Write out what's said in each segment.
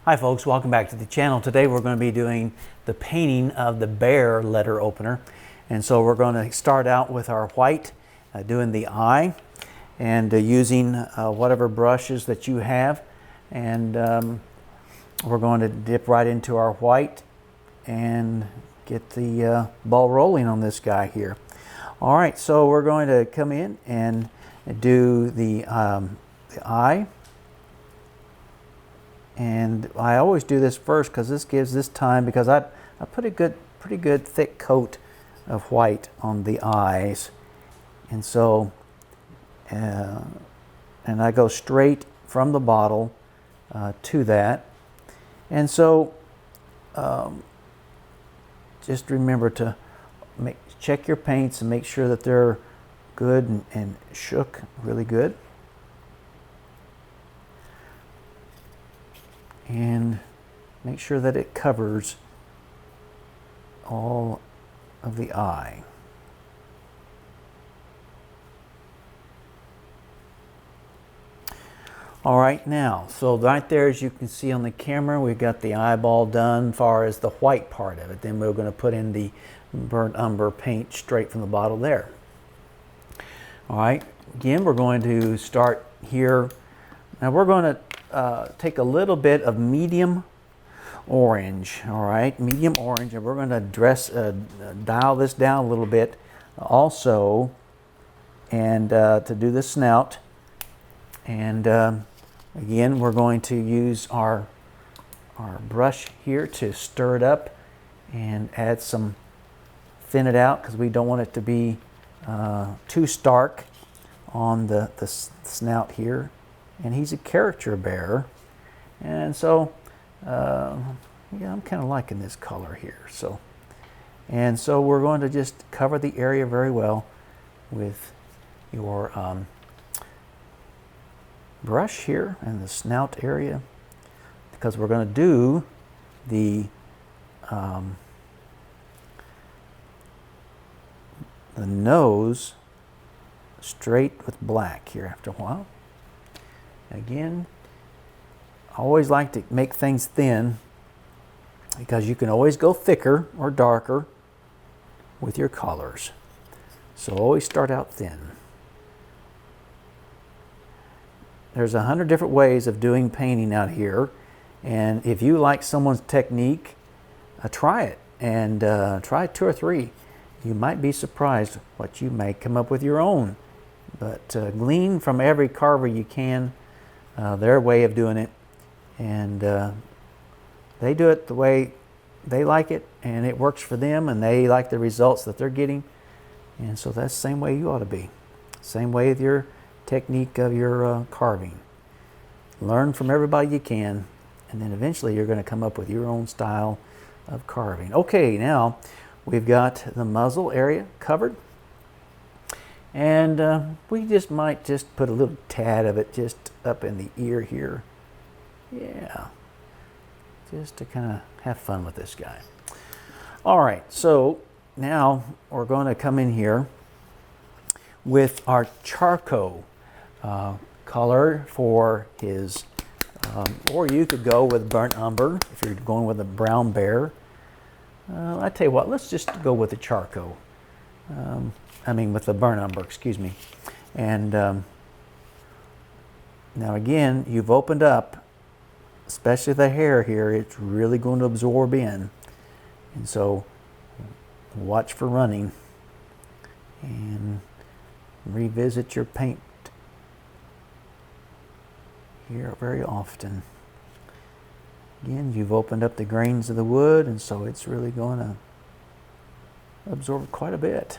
Hi folks, welcome back to the channel. Today we're going to be doing the painting of the bear letter opener. And so we're going to start out with our white, doing the eye, and using whatever brushes that you have. And we're going to dip right into our white and get the ball rolling on this guy here. All right, so we're going to come in and do the eye. And I always do this first because this gives this time, because I put a pretty good thick coat of white on the eyes. And so, and I go straight from the bottle to that. And so, just remember to check your paints and make sure that they're good and shook really good. And make sure that it covers all of the eye. All right, now, so right there, as you can see on the camera, we've got the eyeball done as far as the white part of it. Then we're going to put in the burnt umber paint straight from the bottle there. All right, again, we're going to start here. Now we're going to take a little bit of medium orange, all right, medium orange, and we're going to dial this down a little bit also, and to do the snout. And again, we're going to use our brush here to stir it up and add some, thin it out, because we don't want it to be too stark on the snout here. And he's a character bear, and so yeah, I'm kind of liking this color here. So we're going to just cover the area very well with your brush here in the snout area, because we're going to do the nose straight with black here after a while. Again, I always like to make things thin, because you can always go thicker or darker with your colors. So always start out thin. There's 100 different ways of doing painting out here, and if you like someone's technique, try it, and try 2 or 3. You might be surprised what you may come up with your own. But glean from every carver you can their way of doing it, and they do it the way they like it, and it works for them, and they like the results that they're getting. And so that's the same way you ought to be. Same way with your technique of your carving. Learn from everybody you can, and then eventually you're going to come up with your own style of carving. Okay, now we've got the muzzle area covered. And we might just put a little tad of it just up in the ear here. Yeah, just to kind of have fun with this guy. All right, so now we're going to come in here with our charcoal color for his, or you could go with burnt umber if you're going with a brown bear. I tell you what, let's just go with the charcoal. With the burnt umber, excuse me. And now again, you've opened up, especially the hair here, it's really going to absorb in. And so watch for running, and revisit your paint here very often. Again, you've opened up the grains of the wood, and so it's really going to absorb quite a bit.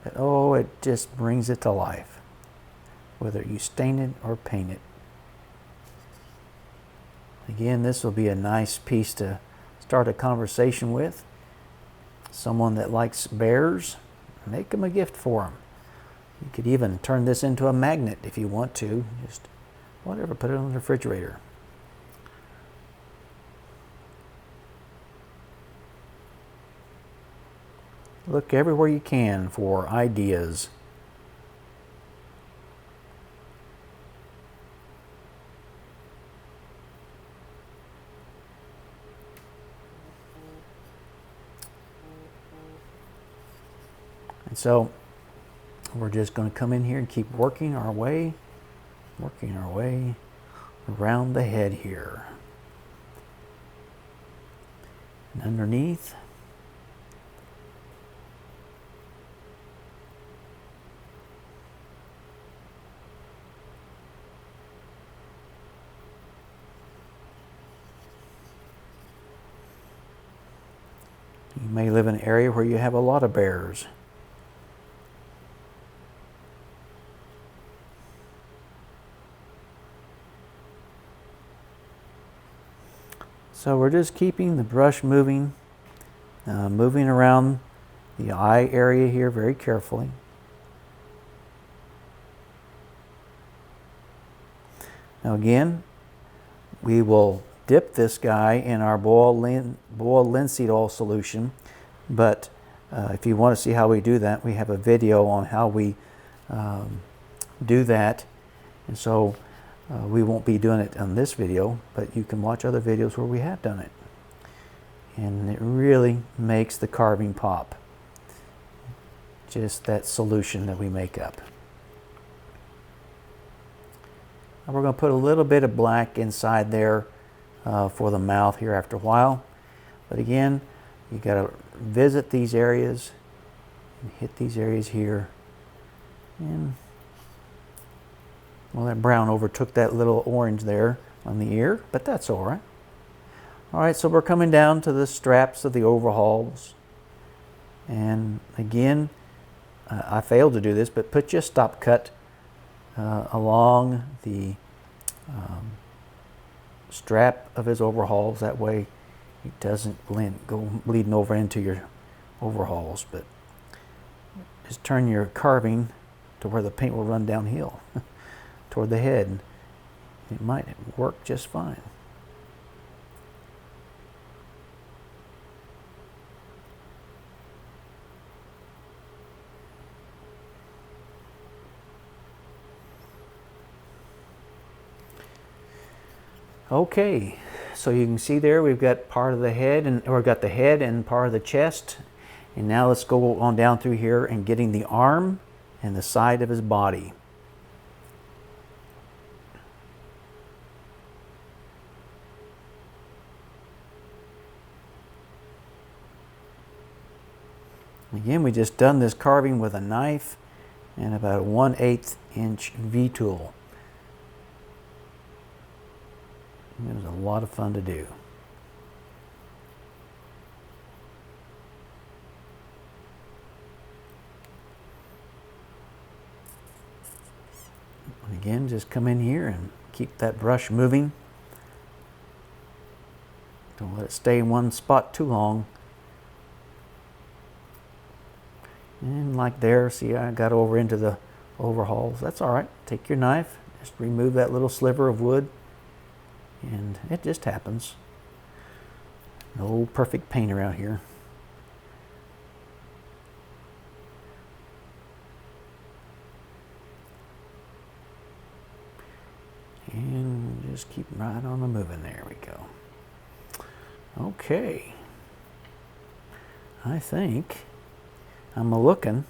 But, oh, it just brings it to life, whether you stain it or paint it. Again, this will be a nice piece to start a conversation with. Someone that likes bears, make them a gift for them. You could even turn this into a magnet if you want to. Just whatever, put it on the refrigerator. Look everywhere you can for ideas. And so we're just going to come in here and keep working our way around the head here. And underneath. You may live in an area where you have a lot of bears. So we're just keeping the brush moving around the eye area here very carefully. Now again, we will dip this guy in our boiled linseed oil solution, but if you want to see how we do that, we have a video on how we do that, and so we won't be doing it on this video, but you can watch other videos where we have done it, and it really makes the carving pop. Just that solution that we make up. And we're going to put a little bit of black inside there for the mouth here after a while. But again, you got to visit these areas and hit these areas here. And well, that brown overtook that little orange there on the ear, but that's all right. All right, so we're coming down to the straps of the overalls. And again, I failed to do this, but put your stop cut along the strap of his overalls. That way it doesn't go bleeding over into your overalls. But just turn your carving to where the paint will run downhill toward the head. It might work just fine. Okay, so you can see there we've got part of the head, and we've got the head and part of the chest. And now let's go on down through here and getting the arm and the side of his body. Again, we just done this carving with a knife and about a 1/8 inch V-tool. It was a lot of fun to do. And again, just come in here and keep that brush moving. Don't let it stay in one spot too long. And like there, see, I got over into the overalls. That's all right. Take your knife, just remove that little sliver of wood. And it just happens. No perfect paint around here. And just keep right on the moving. There we go. Okay. I think I'm a-looking.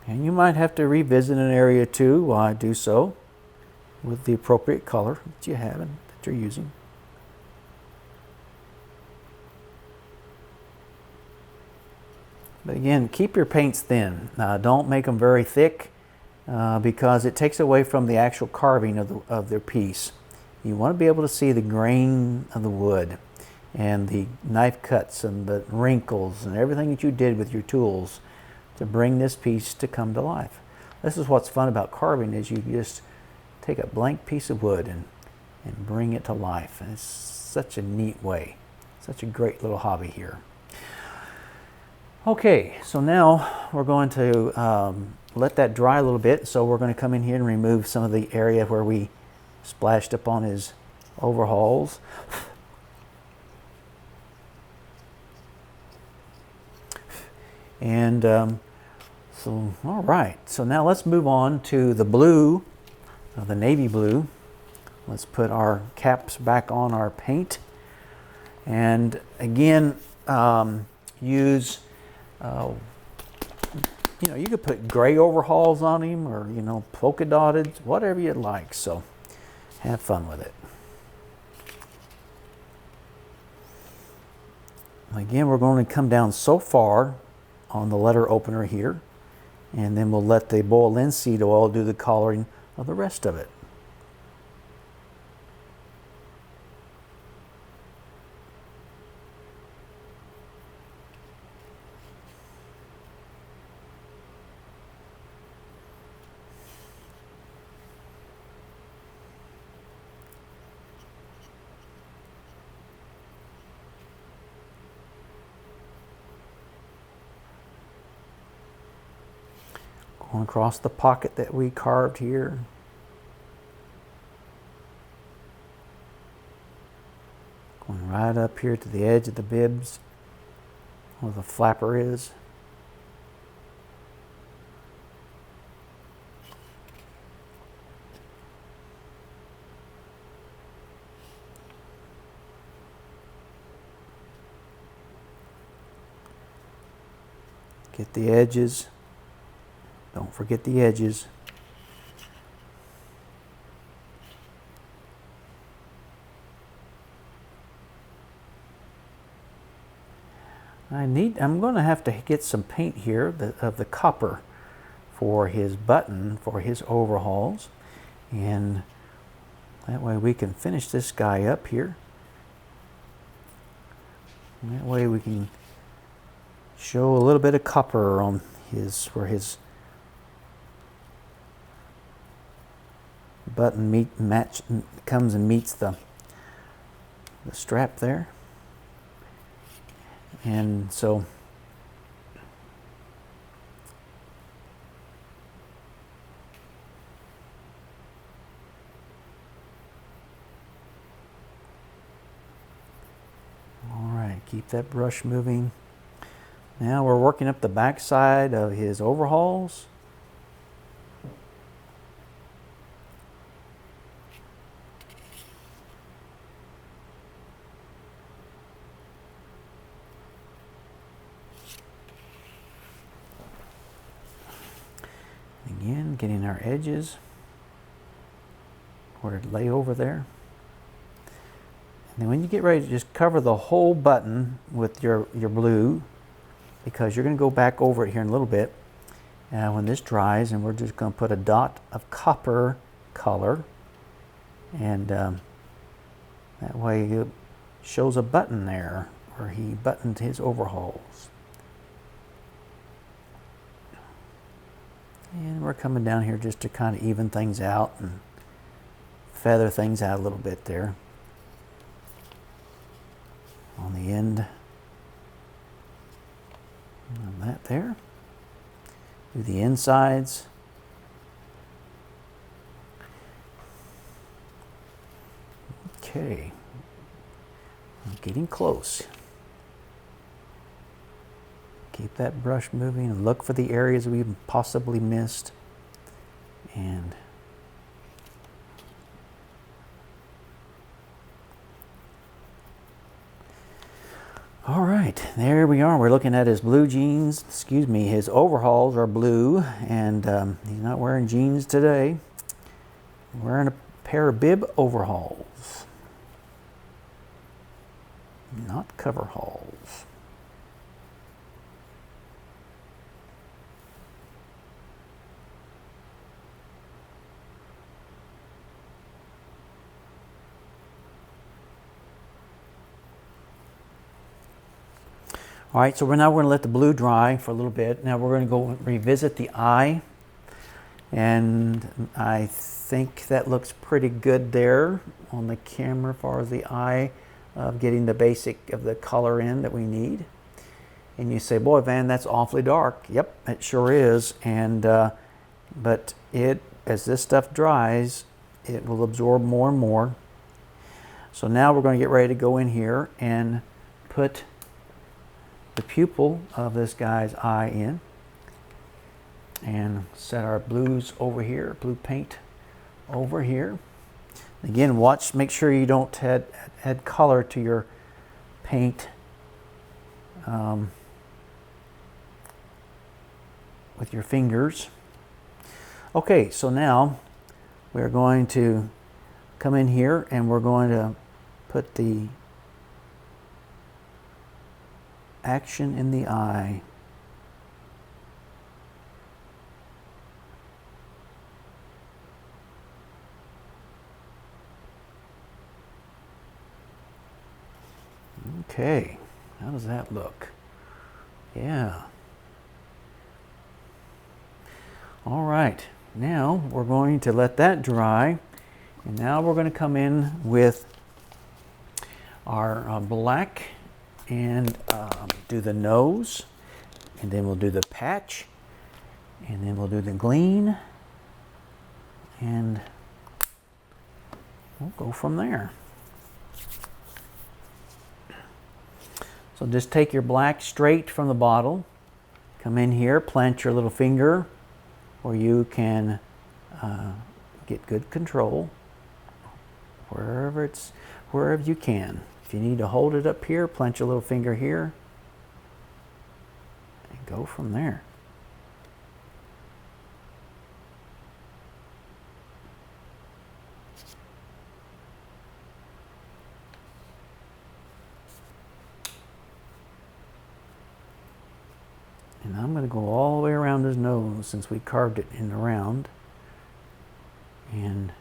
And you might have to revisit an area too while I do so, with the appropriate color that you have and that you're using. But again, keep your paints thin. Don't make them very thick because it takes away from the actual carving of their piece. You want to be able to see the grain of the wood and the knife cuts and the wrinkles and everything that you did with your tools to bring this piece to come to life. This is what's fun about carving, is you just take a blank piece of wood and bring it to life. And it's such a neat way. Such a great little hobby here. Okay, so now we're going to let that dry a little bit. So we're going to come in here and remove some of the area where we splashed up on his overalls. And so, all right. So now let's move on to the blue. The navy blue. Let's put our caps back on our paint, and again use you know, you could put gray overhauls on him, or, you know, polka dotted, whatever you'd like. So have fun with it. Again, we're going to come down so far on the letter opener here, and then we'll let the boil linseed oil do the coloring of the rest of it. Going across the pocket that we carved here. Going right up here to the edge of the bibs where the flapper is. Get the edges. Don't forget the edges. I'm going to have to get some paint here of the copper for his button, for his overhauls. And that way we can finish this guy up here. And that way we can show a little bit of copper on where his button comes and meets the strap there. And so all right, keep that brush moving. Now we're working up the back side of his overhauls. Again, getting our edges where it lay over there. And then when you get ready to just cover the whole button with your blue, because you're going to go back over it here in a little bit when this dries, and we're just going to put a dot of copper color, and that way it shows a button there where he buttoned his overhauls. And we're coming down here just to kind of even things out and feather things out a little bit there on the end. And that there. Do the insides. Okay. I'm getting close. Keep that brush moving and look for the areas we possibly missed. And all right, there we are. We're looking at his blue jeans. Excuse me, his overhauls are blue, and he's not wearing jeans today. He's wearing a pair of bib overhauls, not coveralls. All right, so now we're going to let the blue dry for a little bit. Now we're going to go revisit the eye, and I think that looks pretty good there on the camera as far as the eye of getting the basic of the color in that we need. And you say, boy, Van, that's awfully dark. Yep, it sure is. And but as this stuff dries, it will absorb more and more. So now we're going to get ready to go in here and put the pupil of this guy's eye in, and set our blues over here, blue paint over here. Again, watch, make sure you don't add color to your paint with your fingers. Okay, so now we're going to come in here and we're going to put the action in the eye. Okay, how does that look? Yeah. All right, now we're going to let that dry, and now we're going to come in with our black and do the nose, and then we'll do the patch, and then we'll do the gleam, and we'll go from there. So just take your black straight from the bottle, come in here, plant your little finger where you can get good control wherever you can. If you need to hold it up here, plant your little finger here and go from there. And I'm going to go all the way around his nose since we carved it in the round. And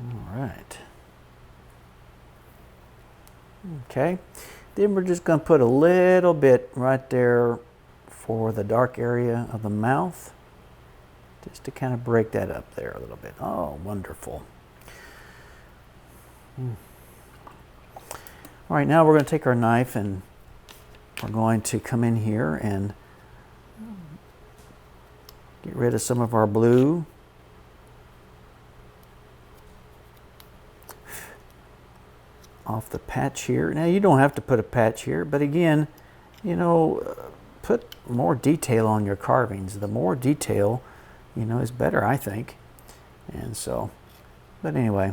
all right. Okay, then we're just going to put a little bit right there for the dark area of the mouth, just to kind of break that up there a little bit. Oh, wonderful. All right, now we're going to take our knife and we're going to come in here and get rid of some of our blue. Off the patch here. Now you don't have to put a patch here, but again, you know, put more detail on your carvings. The more detail, you know, is better, I think. And so, but anyway.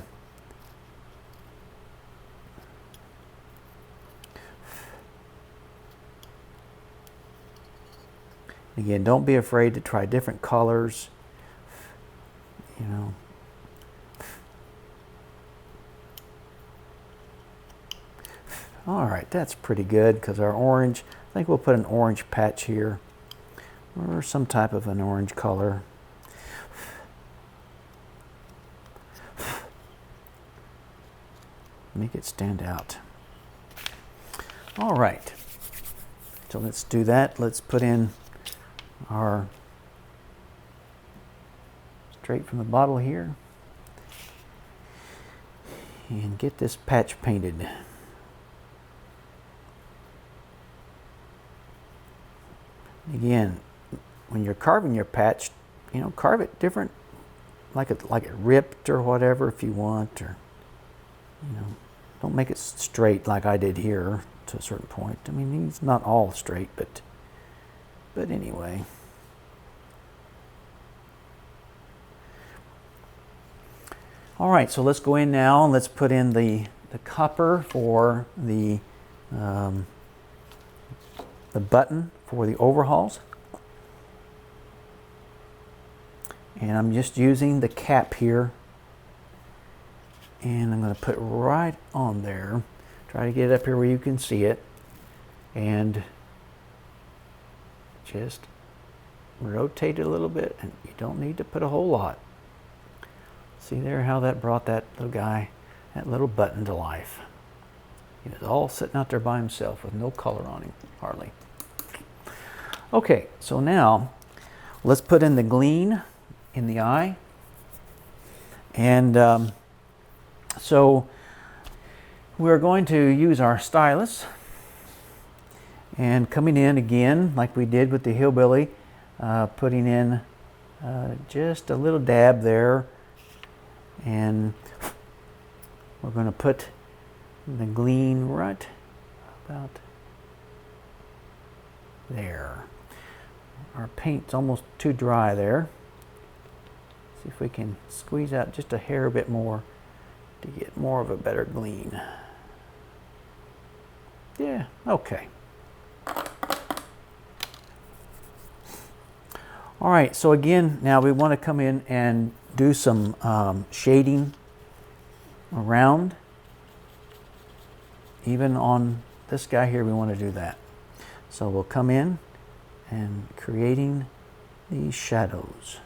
Again, don't be afraid to try different colors, you know. All right, that's pretty good because our orange, I think we'll put an orange patch here or some type of an orange color. Make it stand out. All right, so let's do that. Let's put in our straight from the bottle here and get this patch painted. Again, when you're carving your patch, you know, carve it different, like it ripped or whatever if you want, or, you know, don't make it straight like I did here to a certain point. I mean, it's not all straight, but anyway. All right, so let's go in now and let's put in the copper for the button for the overhauls. And I'm just using the cap here. And I'm going to put it right on there. Try to get it up here where you can see it. And just rotate it a little bit. And you don't need to put a whole lot. See there how that brought that little guy, that little button to life. He was all sitting out there by himself with no color on him, hardly. Okay, so now let's put in the gleam in the eye. And so we're going to use our stylus and coming in again like we did with the hillbilly, putting in just a little dab there, and we're going to put the glean right about there. Our paint's almost too dry there. See if we can squeeze out just a hair bit more to get more of a better glean. Yeah, okay. All right, so again, now we want to come in and do some shading around. Even on this guy here, we want to do that. So we'll come in and creating these shadows.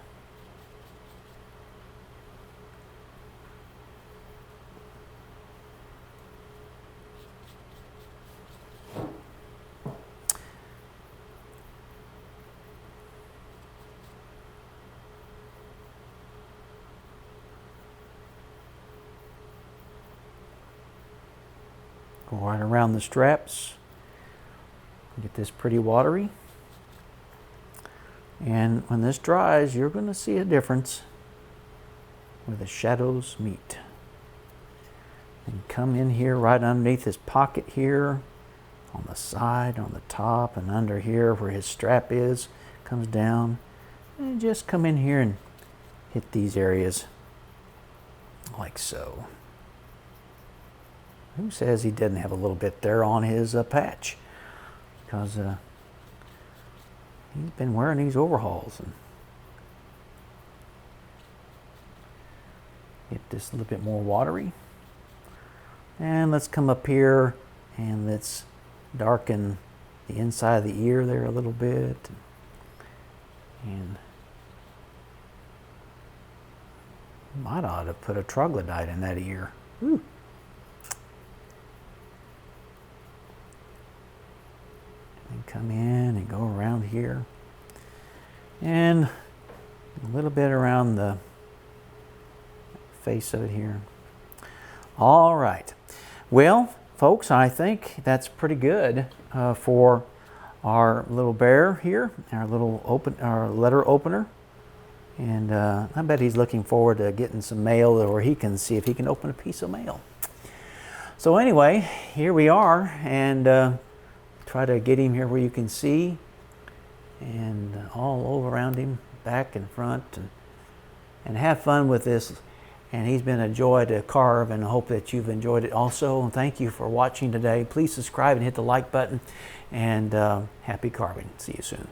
Go right around the straps. Get this pretty watery. And when this dries, you're going to see a difference where the shadows meet. And come in here right underneath his pocket here, on the side, on the top, and under here where his strap is, comes down. And just come in here and hit these areas like so. Who says he doesn't have a little bit there on his patch? Because he's been wearing these overhauls. And get this a little bit more watery. And let's come up here and let's darken the inside of the ear there a little bit. And might ought to put a troglodyte in that ear. Ooh. And come in and go around here. And a little bit around the face of it here. All right. Well, folks, I think that's pretty good for our little bear here, our letter opener. And I bet he's looking forward to getting some mail, or he can see if he can open a piece of mail. So anyway, here we are, and try to get him here where you can see, and all over around him, back and front, and have fun with this. And he's been a joy to carve, and I hope that you've enjoyed it also. And thank you for watching today. Please subscribe and hit the like button, and happy carving. See you soon.